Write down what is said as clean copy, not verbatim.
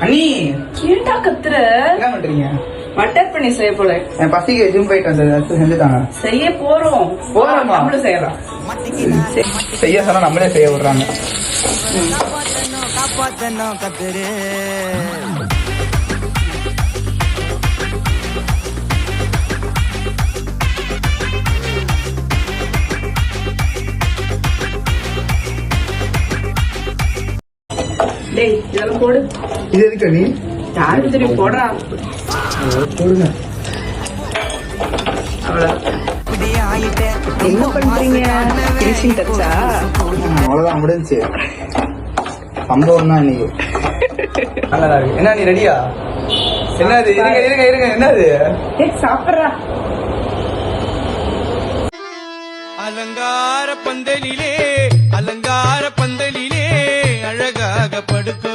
அண்ணி ஏன்டா கத்துற? என்ன பண்றீங்க? மட்டர் பண்ணி செய்ய போல. என் பசிக்கு ஜிம் போயிட்டு வந்தது செஞ்சுட்டாங்க. செய்ய போறோம். போறோமா? நம்மளும் செய்யலாம். செய்ய சொன்னா நம்மளே செய்ய விடுறாங்க. டேய் இதெல்லாம் போடு. இது எதுக்கு நீ? யாருக்கு தெரியும்? போடுறா. போடுங்க. என்ன பண்றீங்க? ஃபினிஷிங் டச்சா? அவ்வளவுதான் முடிஞ்சு. சம்பவம் தான் இன்னைக்கு. நல்லா இருக்கு. என்ன நீ ரெடியா? என்னது? இருங்க இருங்க இருங்க. என்னது? டேய் சாப்பிடுறா. அலங்கார பந்தலிலே அழகாக படுக்க